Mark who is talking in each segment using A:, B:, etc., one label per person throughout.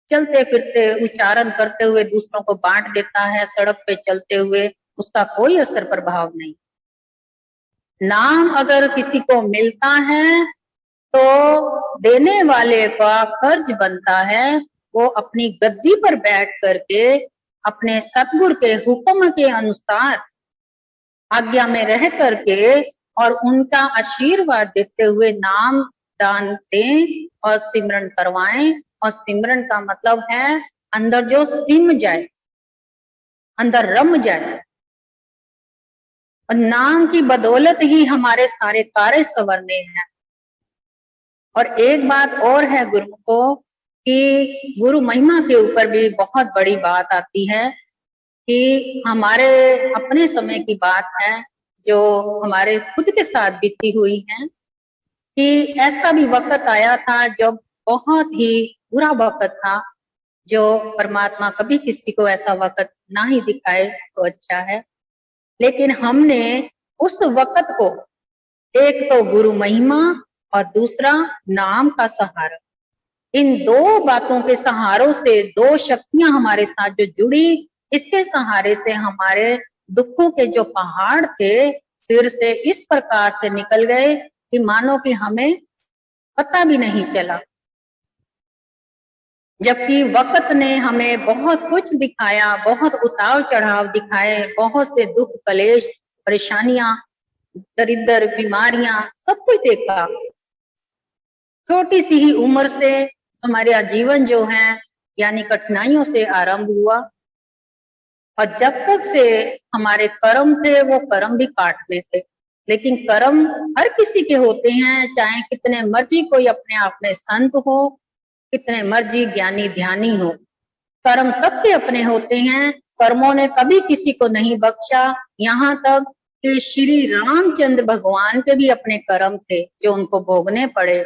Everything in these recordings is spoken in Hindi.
A: चलते फिरते उच्चारण करते हुए दूसरों को बांट देता है, सड़क पे चलते हुए, उसका कोई असर प्रभाव नहीं। नाम अगर किसी को मिलता है तो देने वाले का फर्ज बनता है वो अपनी गद्दी पर बैठ करके अपने सतगुरु के हुक्म के अनुसार आज्ञा में रह करके और उनका आशीर्वाद देते हुए नाम दान दें और सिमरन करवाएं। और सिमरन का मतलब है अंदर जो सिम जाए, अंदर रम जाए। और नाम की बदौलत ही हमारे सारे कार्य संवरने हैं। और एक बात और है गुरु को कि गुरु महिमा के ऊपर भी बहुत बड़ी बात आती है कि हमारे अपने समय की बात है जो हमारे खुद के साथ बीती हुई है कि ऐसा भी वक्त आया था जब बहुत ही बुरा वक्त था, जो परमात्मा कभी किसी को ऐसा वक्त ना ही दिखाए तो अच्छा है। लेकिन हमने उस वक्त को एक तो गुरु महिमा और दूसरा नाम का सहारा, इन दो बातों के सहारों से, दो शक्तियां हमारे साथ जो जुड़ी, इसके सहारे से हमारे दुखों के जो पहाड़ थे सिर से इस प्रकार से निकल गए कि मानो कि हमें पता भी नहीं चला। जबकि वक्त ने हमें बहुत कुछ दिखाया, बहुत उतार चढ़ाव दिखाए, बहुत से दुख कलेश परेशानियां दरिद्र बीमारियां सब कुछ देखा। छोटी सी ही उम्र से हमारा जीवन जो है यानी कठिनाइयों से आरंभ हुआ और जब तक से हमारे कर्म थे वो कर्म भी काट लेते। लेकिन कर्म हर किसी के होते हैं, चाहे कितने मर्जी कोई अपने आप में संत हो, कितने मर्जी ज्ञानी ध्यानी हो, कर्म सबके अपने होते हैं। कर्मों ने कभी किसी को नहीं बख्शा, यहाँ तक कि श्री रामचंद्र भगवान के भी अपने कर्म थे जो उनको भोगने पड़े।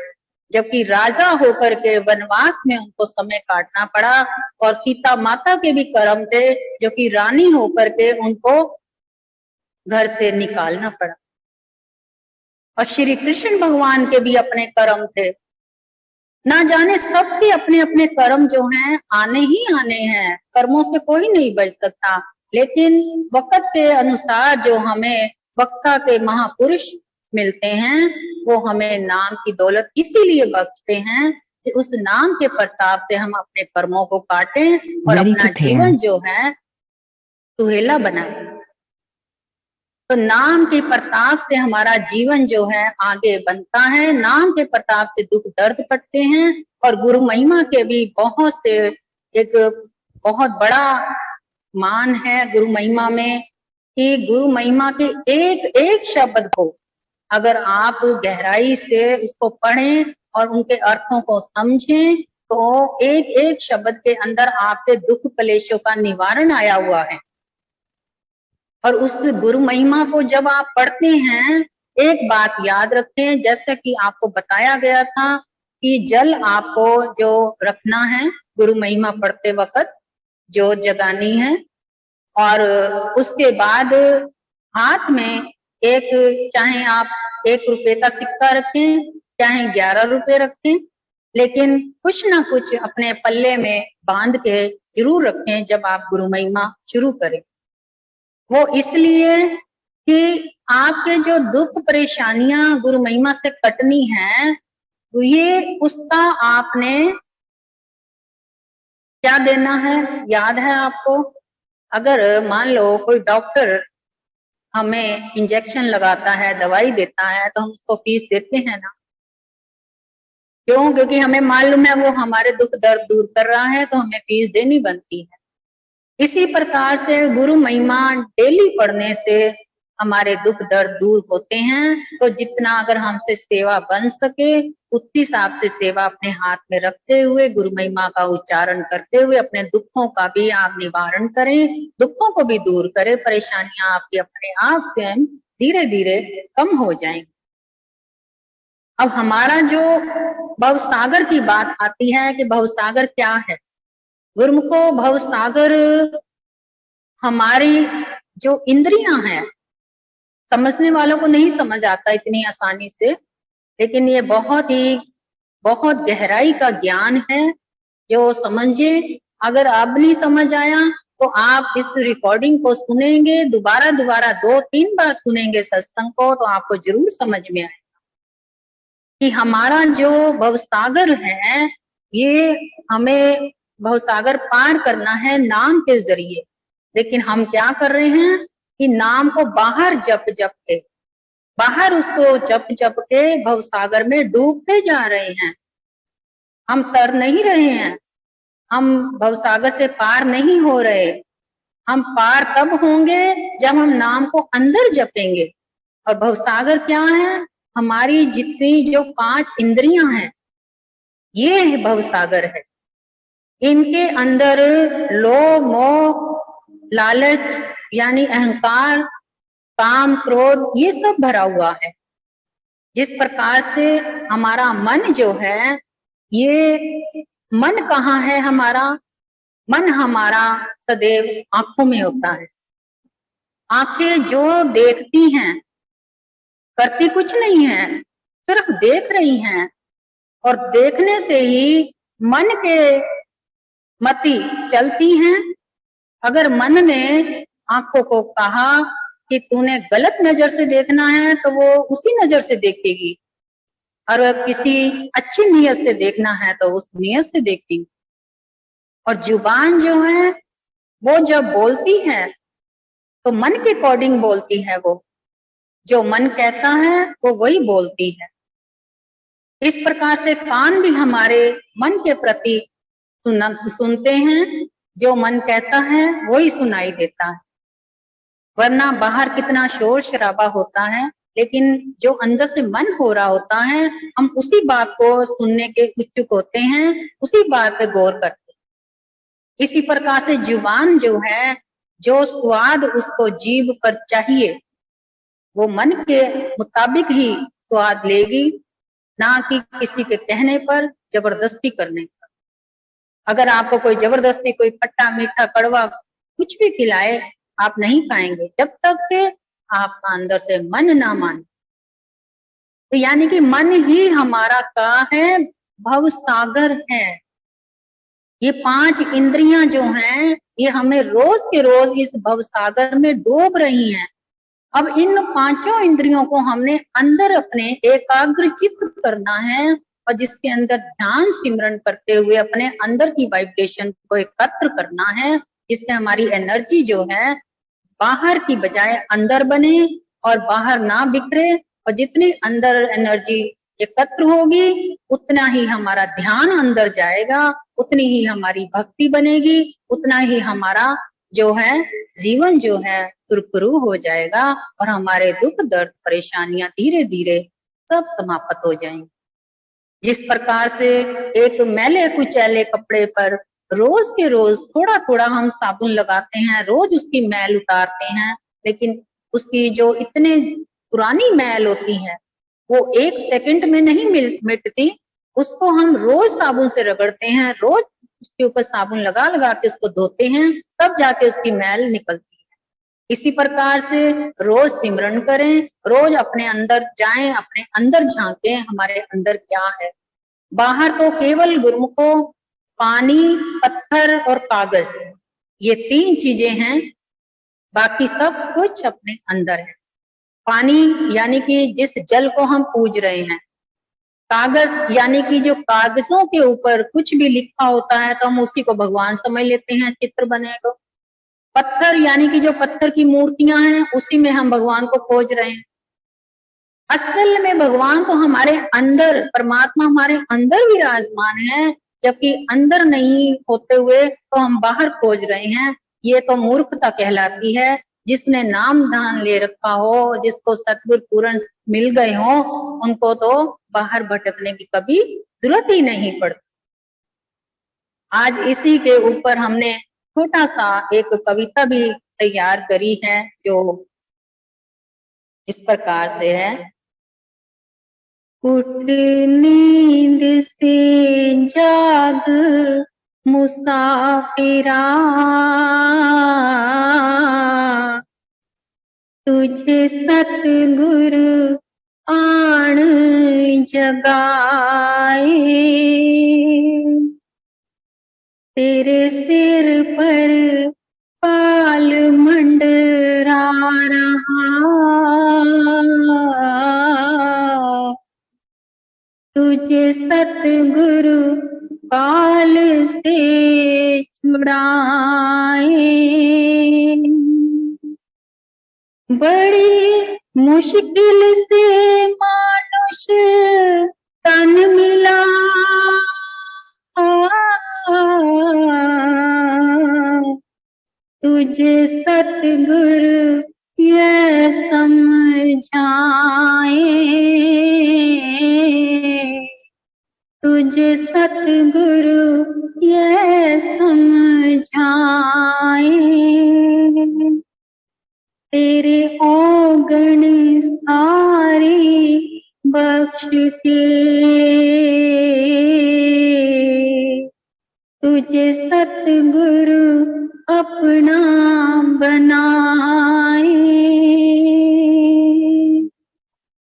A: जबकि राजा होकर के वनवास में उनको समय काटना पड़ा और सीता माता के भी कर्म थे जो कि रानी होकर के उनको घर से निकालना पड़ा। और श्री कृष्ण भगवान के भी अपने कर्म थे। ना जाने सबके अपने अपने कर्म जो हैं आने ही आने हैं, कर्मों से कोई नहीं बच सकता। लेकिन वक्त के अनुसार जो हमें वक्ता के महापुरुष मिलते हैं वो हमें नाम की दौलत इसीलिए बख्शते हैं कि उस नाम के प्रताप से हम अपने कर्मों को काटें और अपना जीवन जो है सुहेला बनाएं। तो नाम के प्रताप से हमारा जीवन जो है आगे बनता है, नाम के प्रताप से दुख दर्द कटते हैं। और गुरु महिमा के भी बहुत से एक बहुत बड़ा मान है गुरु महिमा में कि गुरु महिमा के एक एक शब्द को अगर आप गहराई से उसको पढ़ें और उनके अर्थों को समझें तो एक एक शब्द के अंदर आपके दुख कलेशों का निवारण आया हुआ है। और उस गुरु महिमा को जब आप पढ़ते हैं, एक बात याद रखें, जैसे कि आपको बताया गया था कि जल आपको जो रखना है गुरु महिमा पढ़ते वक्त, जो जगानी है, और उसके बाद हाथ में एक, चाहे आप 1 रुपए का सिक्का रखें, चाहे 11 रुपए रखें, लेकिन कुछ ना कुछ अपने पल्ले में बांध के जरूर रखें जब आप गुरु महिमा शुरू करें। वो इसलिए कि आपके जो दुख परेशानियां गुरु महिमा से कटनी है, तो ये उसका आपने क्या देना है याद है आपको? अगर मान लो कोई डॉक्टर हमें इंजेक्शन लगाता है, दवाई देता है, तो हम उसको फीस देते हैं ना? क्यों? क्योंकि हमें मालूम है वो हमारे दुख दर्द दूर कर रहा है, तो हमें फीस देनी बनती है। इसी प्रकार से गुरु महिमा डेली पढ़ने से हमारे दुख दर्द दूर होते हैं। तो जितना अगर हमसे सेवा बन सके उसी हिसाब से सेवा अपने हाथ में रखते हुए गुरु महिमा का उच्चारण करते हुए अपने दुखों का भी आप निवारण करें, दुखों को भी दूर करें, परेशानियां आपकी अपने आप से धीरे धीरे कम हो जाएंगी। अब हमारा जो भवसागर की बात आती है कि भवसागर क्या है? गुरुमुखो, भवसागर हमारी जो इंद्रियां हैं, समझने वालों को नहीं समझ आता इतनी आसानी से, लेकिन ये बहुत गहराई का ज्ञान है जो समझे। अगर अब नहीं समझ आया तो आप इस रिकॉर्डिंग को सुनेंगे, दोबारा 2-3 बार सुनेंगे सत्संग को, तो आपको जरूर समझ में आएगा कि हमारा जो भवसागर है, ये हमें भवसागर पार करना है नाम के जरिए। लेकिन हम क्या कर रहे हैं कि नाम को बाहर जप के, बाहर उसको जप के भवसागर में डूबते जा रहे हैं। हम तर नहीं रहे हैं, हम भवसागर से पार नहीं हो रहे। हम पार तब होंगे जब हम नाम को अंदर जपेंगे। और भवसागर क्या है? हमारी जितनी जो 5 इंद्रियां हैं, ये भवसागर है। इनके अंदर लोभ, मोह, लालच यानी अहंकार, काम, क्रोध, ये सब भरा हुआ है। जिस प्रकार से हमारा मन जो है, ये मन कहाँ है हमारा? मन हमारा सदैव आंखों में होता है। आंखें जो देखती हैं, करती कुछ नहीं है, सिर्फ देख रही हैं। और देखने से ही मन के मति चलती हैं। अगर मन ने आंखों को कहा कि तूने गलत नजर से देखना है, तो वो उसी नजर से देखेगी। और किसी अच्छी नीयत से देखना है तो उस नीयत से देखेगी। और जुबान जो है, वो जब बोलती है तो मन के अकॉर्डिंग बोलती है। वो जो मन कहता है वो वही बोलती है। इस प्रकार से कान भी हमारे मन के प्रति सुनते हैं। जो मन कहता है वही सुनाई देता है। वरना बाहर कितना शोर शराबा होता है, लेकिन जो अंदर से मन हो रहा होता है, हम उसी बात को सुनने के इच्छुक होते हैं, उसी बात पे गौर करते हैं। इसी प्रकार से जुबान जो है, जो स्वाद उसको जीभ पर चाहिए, वो मन के मुताबिक ही स्वाद लेगी, ना कि किसी के कहने पर, जबरदस्ती करने पर। अगर आपको कोई जबरदस्ती कोई खट्टा मीठा कड़वा कुछ भी खिलाए, आप नहीं खाएंगे जब तक से आपका अंदर से मन ना माने। तो यानी कि मन ही हमारा क्या है? भव सागर है। ये 5 इंद्रियां जो हैं, ये हमें रोज के रोज इस भव सागर में डूब रही हैं। अब इन 5 इंद्रियों को हमने अंदर अपने एकाग्रचित्त करना है, और जिसके अंदर ध्यान सिमरन करते हुए अपने अंदर की वाइब्रेशन को एकत्र करना है, जिससे हमारी एनर्जी जो है बाहर की बजाय अंदर बने और बाहर ना बिखरे। और जितनी अंदर एनर्जी एकत्र होगी, उतना ही हमारा ध्यान अंदर जाएगा, उतनी ही हमारी भक्ति बनेगी, उतना ही हमारा जो है जीवन जो है सुरखरू हो जाएगा, और हमारे दुख दर्द परेशानियां धीरे धीरे सब समाप्त हो जाएंगी। जिस प्रकार से एक मैले कुचैले कपड़े पर रोज के रोज थोड़ा थोड़ा हम साबुन लगाते हैं, रोज उसकी मैल उतारते हैं, लेकिन उसकी जो इतने पुरानी मैल होती है, वो 1 सेकंड में नहीं मिटती। उसको हम रोज साबुन से रगड़ते हैं, रोज उसके ऊपर साबुन लगा लगा के उसको धोते हैं, तब जाके उसकी मैल निकलती है। इसी प्रकार से रोज सिमरन करें, रोज अपने अंदर जाएं, अपने अंदर झांकें, हमारे अंदर क्या है। बाहर तो केवल गुरुमुखों पानी, पत्थर और कागज, ये 3 चीजें हैं, बाकी सब कुछ अपने अंदर है। पानी यानी कि जिस जल को हम पूज रहे हैं, कागज यानी कि जो कागजों के ऊपर कुछ भी लिखा होता है तो हम उसी को भगवान समझ लेते हैं, चित्र बने तो। पत्थर यानी कि जो पत्थर की मूर्तियां हैं, उसी में हम भगवान को खोज रहे हैं। असल में भगवान तो हमारे अंदर, परमात्मा हमारे अंदर विराजमान है, जबकि अंदर नहीं होते हुए तो हम बाहर खोज रहे हैं। ये तो मूर्खता कहलाती है। जिसने नाम दान ले रखा हो, जिसको सतगुरु पूर्ण मिल गए हो, उनको तो बाहर भटकने की कभी जरूरत ही नहीं पड़ती। आज इसी के ऊपर हमने छोटा सा एक कविता भी तैयार करी है, जो इस प्रकार से है। उठ नींद से जाग मुसाफिरा, तुझे सतगुरु आण जगाए। तेरे सिर पर पाल मंडरा रहा, तुझे सतगुरु काल से छुड़ाए। बड़ी मुश्किल से मानुष तन मिला, तुझे सतगुरु ये समझाए, तुझे सतगुरु ये समझाए। तेरे औगण सारे बख्श के, तुझे सतगुरु अपना बनाए।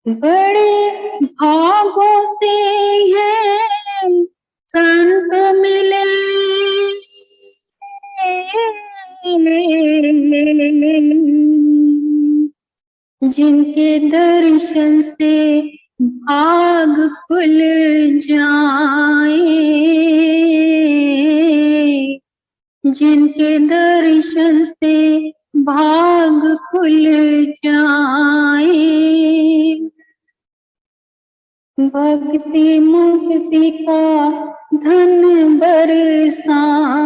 A: बड़े भागों से हैं संत मिले, जिनके दर्शन से भाग खुल जाए, जिनके दर्शन से भाग खुल जाए। भक्ति मुक्ति का धन बरसाने,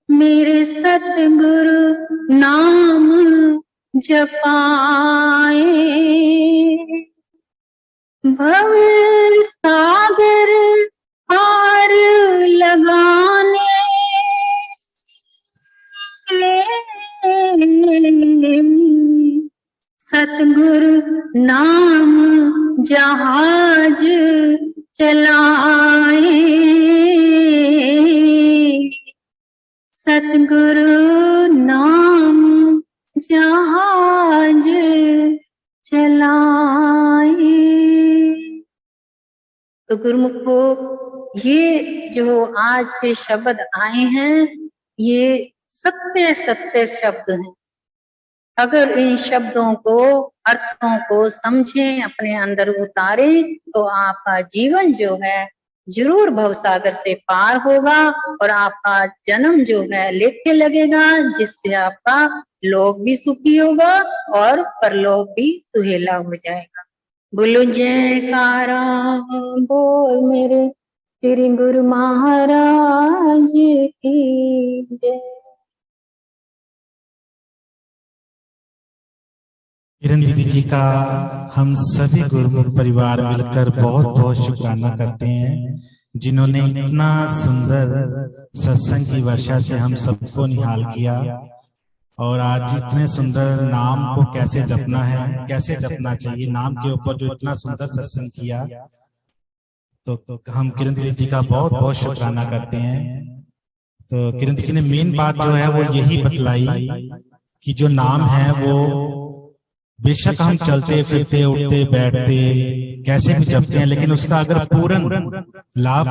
A: मेरे सतगुरु नाम जपाए। भव सागर पार लगाने, सतगुरु नाम जहाज चलाए, सतगुरु नाम जहाज चलाए। तो गुरुमुख को ये जो आज के शब्द आए हैं, ये सत्य सत्य शब्द हैं। अगर इन शब्दों को, अर्थों को समझें, अपने अंदर उतारें, तो आपका जीवन जो है जरूर भवसागर से पार होगा और आपका जन्म जो है लेखे लगेगा, जिससे आपका लोक भी सुखी होगा और परलोक भी सुहेला हो जाएगा। बोलो जयकारा बोल मेरे श्री गुरु महाराज की जय।
B: किरण दीदी जी का हम सभी गुरुमुख परिवार मिलकर बहुत बहुत शुक्राना करते हैं, जिन्होंने इतना सुंदर सत्संग की वर्षा से हम सबको निहाल किया। और आज इतने सुंदर नाम को कैसे जपना है, कैसे जपना चाहिए, नाम के ऊपर जो इतना सुंदर सत्संग किया, तो हम किरण दीदी जी का बहुत बहुत शुक्राना करते हैं। तो किरण दीदी ने मेन बात जो है वो यही बतलाई कि जो नाम है वो बेशक हम चलते फिरते उठते बैठते कैसे भी जपते हैं, लेकिन उसका अगर पूर्ण लाभ